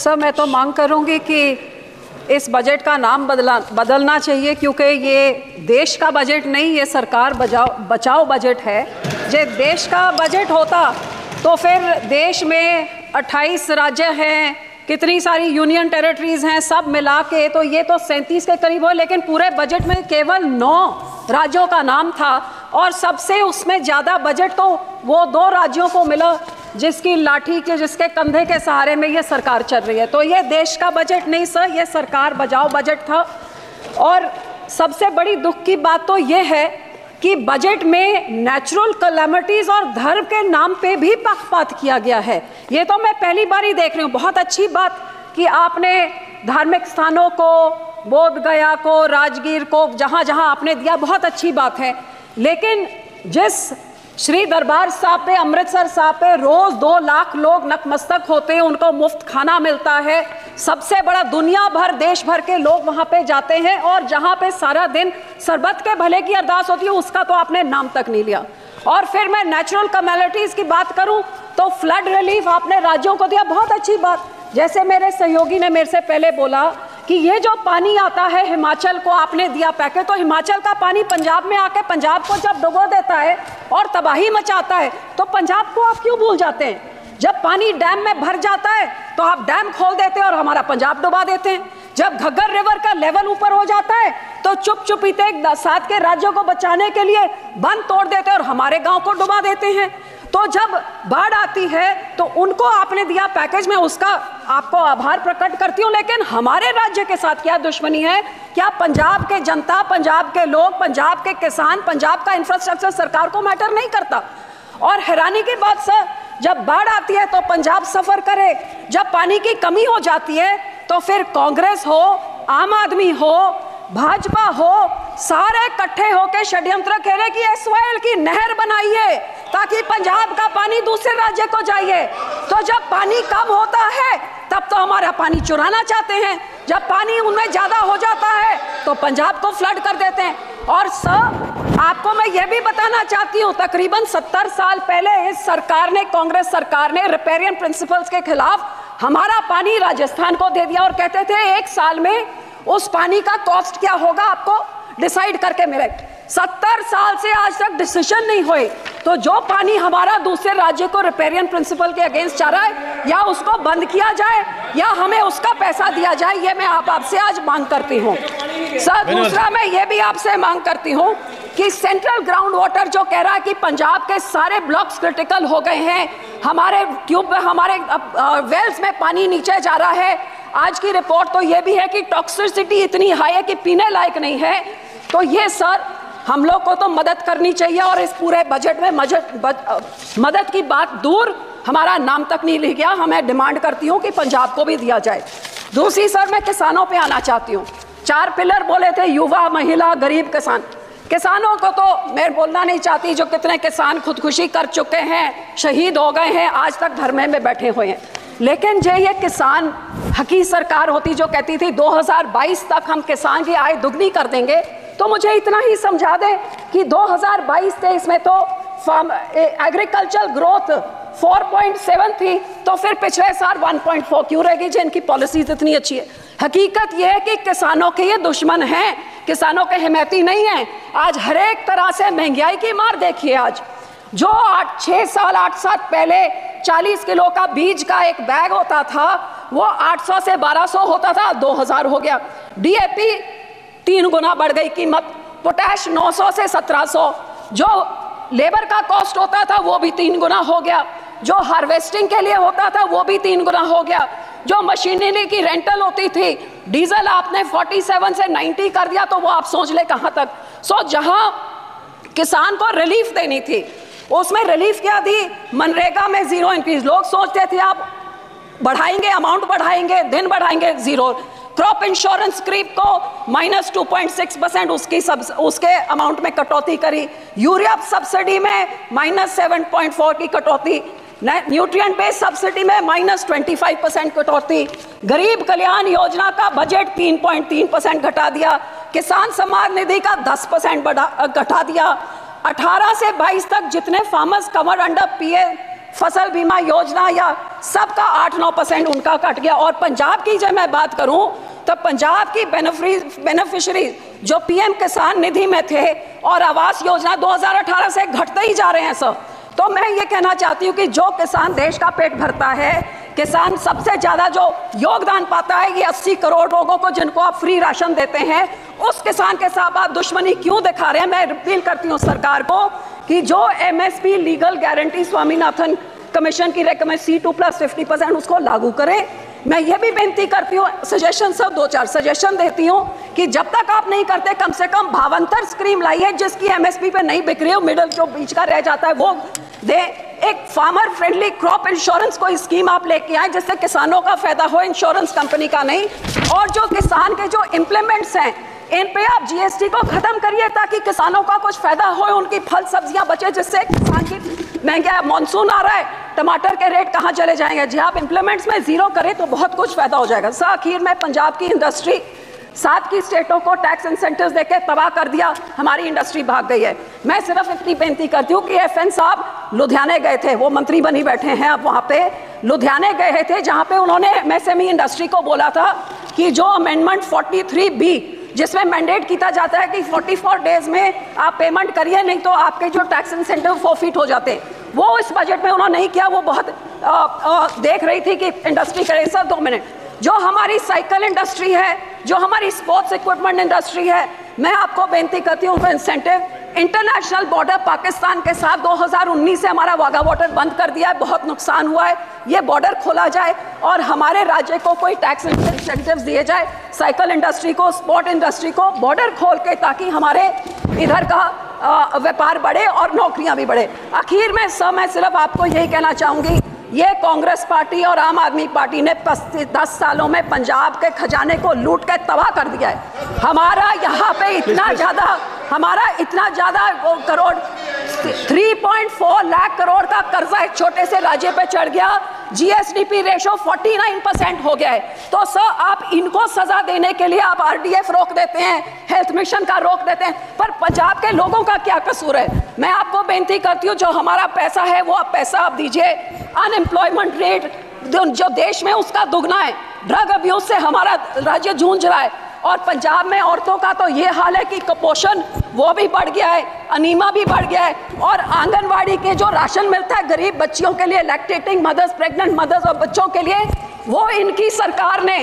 Sir, मैं तो मांग करूंगी कि इस बजट का नाम बदलना चाहिए, क्योंकि ये देश का बजट नहीं, ये सरकार बचाओ बजट है। जो देश का बजट होता तो फिर देश में 28 राज्य हैं, कितनी सारी यूनियन टेरिटरीज हैं, सब मिला के तो ये तो 37 के करीब हो, लेकिन पूरे बजट में केवल 9 राज्यों का नाम था और सबसे उसमें ज़्यादा बजट तो वो 2 राज्यों को मिला जिसकी लाठी के, जिसके कंधे के सहारे में ये सरकार चल रही है। तो ये देश का बजट नहीं सर, ये सरकार बचाओ बजट था। और सबसे बड़ी दुख की बात तो ये है कि बजट में नेचुरल कैलेमिटीज़ और धर्म के नाम पे भी पक्षपात किया गया है। ये तो मैं पहली बार ही देख रही हूँ। बहुत अच्छी बात कि आपने धार्मिक स्थानों को, बोध गया को, राजगीर को, जहाँ जहाँ आपने दिया, बहुत अच्छी बात है। लेकिन जिस श्री दरबार साहब पे, अमृतसर साहब पे रोज 2 लाख लोग नतमस्तक होते हैं, उनको मुफ्त खाना मिलता है, सबसे बड़ा दुनिया भर, देश भर के लोग वहां पे जाते हैं और जहां पे सारा दिन सरबत के भले की अरदास होती है, उसका तो आपने नाम तक नहीं लिया। और फिर मैं नेचुरल कैलेमिटीज की बात करूं तो फ्लड रिलीफ आपने राज्यों को दिया, बहुत अच्छी बात। जैसे मेरे सहयोगी ने मेरे से पहले बोला कि ये जो पानी आता है हिमाचल को आपने दिया पैकेज, तो हिमाचल का पानी पंजाब में आके पंजाब को जब डुबो देता है और तबाही मचाता है, तो पंजाब को आप क्यों भूल जाते हैं? जब पानी डैम में भर जाता है तो आप डैम खोल देते हैं और हमारा पंजाब डुबा देते हैं। जब घग्गर रिवर का लेवल ऊपर हो जाता है तो चुप-चुपीते साथ के राज्यों को बचाने के लिए बंद तोड़ देते हैं और हमारे गांव को डुबा देते हैं। तो जब बाढ़ आती है तो उनको आपने दिया पैकेज, में उसका आपको आभार प्रकट करती हूँ, लेकिन हमारे राज्य के साथ क्या दुश्मनी है? क्या पंजाब के जनता, पंजाब के लोग, पंजाब के किसान, पंजाब का इंफ्रास्ट्रक्चर सरकार को मैटर नहीं करता? और हैरानी की बात सर, जब बाढ़ आती है तो पंजाब सफर करे, जब पानी की कमी हो जाती है तो फिर कांग्रेस हो, आम आदमी हो, भाजपा हो, सारे इकट्ठे होकर षड्यंत्र खेले कि एसवाईएल की नहर बनाइए ताकि पंजाब का पानी दूसरे राज्य को जाइए। तो जब पानी कम होता है तब तो हमारा पानी चुराना चाहते हैं, जब पानी उनमें ज्यादा हो जाता है तो पंजाब को फ्लड कर देते हैं। और सर, आपको मैं ये भी बताना चाहती हूँ, तकरीबन 70 साल पहले इस सरकार ने, कांग्रेस सरकार ने रिपेरियन प्रिंसिपल्स के खिलाफ हमारा पानी राजस्थान को दे दिया और कहते थे 1 साल में उस पानी का कॉस्ट क्या होगा आपको डिसाइड करके मिले। 70 साल से आज तक डिसीजन नहीं हुए। तो जो पानी हमारा दूसरे राज्य को रिपेरियन प्रिंसिपल के अगेंस्ट जा रहा है, या उसको बंद किया जाए या हमें उसका पैसा दिया जाए, ये मैं आपसे आज मांग करती हूँ। सर, दूसरा मैं ये भी आपसे मांग करती हूँ कि सेंट्रल ग्राउंड वाटर जो कह रहा है कि पंजाब के सारे ब्लॉक्स क्रिटिकल हो गए हैं, हमारे ट्यूब में, हमारे वेल्स में पानी नीचे जा रहा है। आज की रिपोर्ट तो ये भी है कि टॉक्सिसिटी इतनी हाई है कि पीने लायक नहीं है। तो ये सर, हम लोग को तो मदद करनी चाहिए और इस पूरे बजट में मदद की बात दूर, हमारा नाम तक नहीं लिख गया। हमें डिमांड करती हूँ कि पंजाब को भी दिया जाए। दूसरी सर, मैं किसानों पे आना चाहती हूँ। 4 पिलर बोले थे, युवा, महिला, गरीब, किसान। किसानों को तो मैं बोलना नहीं चाहती, जो कितने किसान खुदकुशी कर चुके हैं, शहीद हो गए हैं, आज तक धरने में बैठे हुए हैं। लेकिन जो ये किसान हकी सरकार होती जो कहती थी 2022 तक हम किसान की आय दुगनी कर देंगे, तो मुझे इतना ही समझा दे कि 2022-23 में तो एग्रीकल्चर ग्रोथ 4.7 थी, तो फिर पिछले साल 1.4 क्यों रहेगी जिनकी पॉलिसीज इतनी अच्छी है? हकीकत यह है कि किसानों के ये दुश्मन हैं, किसानों के हिमैती नहीं हैं। आज हर एक तरह से महंगाई की मार देखिए। आज जो 6 साल 8 साल पहले 40 किलो का बीज का एक बैग होता था, वो 800 से 1200 होता था, 2000 हो गया। डीएपी 3 गुना बढ़ गई कीमत, पोटैश 900 से 1700, जो लेबर का कॉस्ट होता था वो भी 3 गुना हो गया, जो हार्वेस्टिंग के लिए होता था वो भी 3 गुना हो गया, जो मशीनरी की रेंटल होती थी, डीजल आपने 47 से 90 कर दिया, तो वो आप सोच ले कहां तक। सो जहां किसान को रिलीफ देनी थी, उसमें रिलीफ क्या दी? मनरेगा में 0 इंक्रीज। लोग सोचते थे आप बढ़ाएंगे, अमाउंट बढ़ाएंगे, दिन बढ़ाएंगे, 0। क्रॉप इंश्योरेंस क्रीप को -2.6% उसके अमाउंट में कटौती करी। यूरिया सब्सिडी में -7.4 की कटौती। न्यूट्रिएंट बेस्ड सब्सिडी में -25% कटौती। गरीब कल्याण योजना का बजट 3.3% घटा दिया। किसान सम्मान निधि का 10% घटा दिया। 18 से 22 तक जितने फार्मर्स कवर्ड अंडर फसल बीमा योजना या सबका 8-9% उनका कट गया। और पंजाब की जब मैं बात करूं तो पंजाब की बेनिफिशरी जो पीएम किसान निधि में थे और आवास योजना 2018 से घटते ही जा रहे हैं सर। तो मैं ये कहना चाहती हूँ कि जो किसान देश का पेट भरता है, किसान सबसे ज्यादा जो योगदान पाता है, ये 80 करोड़ लोगों को जिनको आप फ्री राशन देते हैं, उस किसान के साथ आप दुश्मनी क्यों दिखा रहे हैं? मैं अपील करती हूँ सरकार को कि जो MSP legal guarantee Swaminathan commission की रेकमेंड C2+ 50% उसको लागू करें। मैं ये भी बेनती करती हूँ, सजेशन सब 2-4 सजेशन देती हूँ कि जब तक आप नहीं करते कम से कम भावांतर स्कीम लाइए जिसकी एमएसपी पे नहीं बिक रही हो, मिडल जो बीच का रह जाता है वो दे। एक फार्मर फ्रेंडली क्रॉप इंश्योरेंस कोई स्कीम आप लेके आए जिससे किसानों का फायदा हो, इंश्योरेंस कंपनी का नहीं। और जो किसान के जो इम्प्लीमेंट्स हैं इन पे आप जीएसटी को खत्म करिए ताकि किसानों का कुछ फायदा हो, उनकी फल सब्जियां बचे, जिससे किसान की महंगाई, मानसून आ रहा है, टमाटर के रेट कहां चले जाएंगे। जी आप इम्प्लीमेंट्स में जीरो करें तो बहुत कुछ फायदा हो जाएगा। सर आखिर में पंजाब की इंडस्ट्री 7 की स्टेटों को टैक्स इंसेंटिव्स देके तबाह कर दिया, हमारी इंडस्ट्री भाग गई है। मैं सिर्फ इतनी बेनती करती हूँ कि FN साहब लुधियाने गए थे, वो मंत्री बनी बैठे हैं अब, वहाँ पे लुधियाने गए थे जहाँ पे उन्होंने MSME इंडस्ट्री को बोला था कि जो अमेंडमेंट 43B जिसमें मैंडेट किया जाता है कि 44 डेज में आप पेमेंट करिए, नहीं तो आपके जो टैक्स इंसेंटिव फोरफिट हो जाते हैं, वो इस बजट में उन्होंने नहीं किया। वो बहुत देख रही थी कि इंडस्ट्री करे। सर 2 मिनट, जो हमारी साइकिल इंडस्ट्री है, जो हमारी स्पोर्ट्स इक्विपमेंट इंडस्ट्री है, मैं आपको बेनती करती हूँ इंसेंटिव इंटरनेशनल बॉर्डर पाकिस्तान के साथ 2019 से हमारा वाघा बॉर्डर बंद कर दिया है, बहुत नुकसान हुआ है। ये बॉर्डर खोला जाए और हमारे राज्य को कोई टैक्स इंसेंटिव्स दिए जाए, साइकिल इंडस्ट्री को, स्पोर्ट इंडस्ट्री को बॉर्डर खोल के, ताकि हमारे इधर का व्यापार बढ़े और नौकरियां भी बढ़े। आखिर में सर मैं सिर्फ आपको यही कहना चाहूंगी, ये कांग्रेस पार्टी और आम आदमी पार्टी ने 10 सालों में पंजाब के खजाने को लूट के तबाह कर दिया है। हमारा यहाँ पे इतना ज्यादा करोड़ 3.4 लाख करोड़ का कर्जा एक छोटे से राज्य पे चढ़ गया। GSDP रेशो 49% हो गया है। तो सर आप इनको सजा देने के लिए आप RDF रोक देते हैं, हेल्थ मिशन का रोक देते हैं, पर पंजाब के लोगों का क्या कसूर है? मैं आपको बेनती करती हूँ, जो हमारा पैसा है वो आप पैसा आप दीजिए। अनएम्प्लॉयमेंट रेट जो देश में उसका दुगना है, ड्रग अब्यूज से हमारा राज्य जूझ रहा है। और पंजाब में औरतों का तो ये हाल है कि कुपोषण वो भी बढ़ गया है, अनीमा भी बढ़ गया है। और आंगनवाड़ी के जो राशन मिलता है गरीब बच्चियों के लिए, लैक्टेटिंग मदर्स, प्रेग्नेंट मदर्स और बच्चों के लिए, वो इनकी सरकार ने,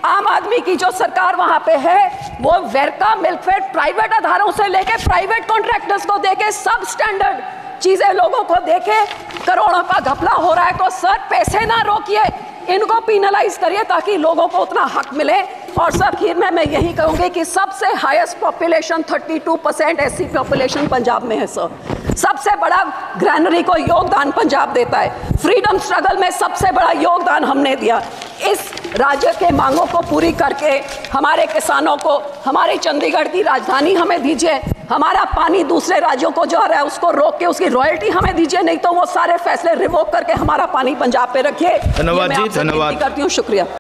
आम आदमी की जो सरकार वहां पे है, वो वेरका मिल्कफेड प्राइवेट आधारों से लेके प्राइवेट कॉन्ट्रैक्टर्स को देके सब स्टैंडर्ड चीजें लोगों को देके करोड़ों का घपला हो रहा है। तो सर पैसे ना रोकिए, इनको पिनलाइज करिए ताकि लोगों को उतना हक मिले। और सर आखिर में मैं यही कहूंगी कि सबसे highest population 32% SC population Punjab में है सर। सबसे बड़ा ग्रैनरी को योगदान पंजाब देता है। फ्रीडम स्ट्रगल में सबसे बड़ा योगदान हमने दिया। इस राज्य के मांगों को पूरी करके हमारे किसानों को हमारे चंडीगढ़ की राजधानी हमें दीजिए, हमारा पानी दूसरे राज्यों को जो आ रहा है उसको रोक के उसकी रॉयल्टी हमें दीजिए, नहीं तो वो सारे फैसले रिवोक करके हमारा पानी पंजाब पे रखिए। धन्यवाद जी, धन्यवाद करती हूँ, शुक्रिया।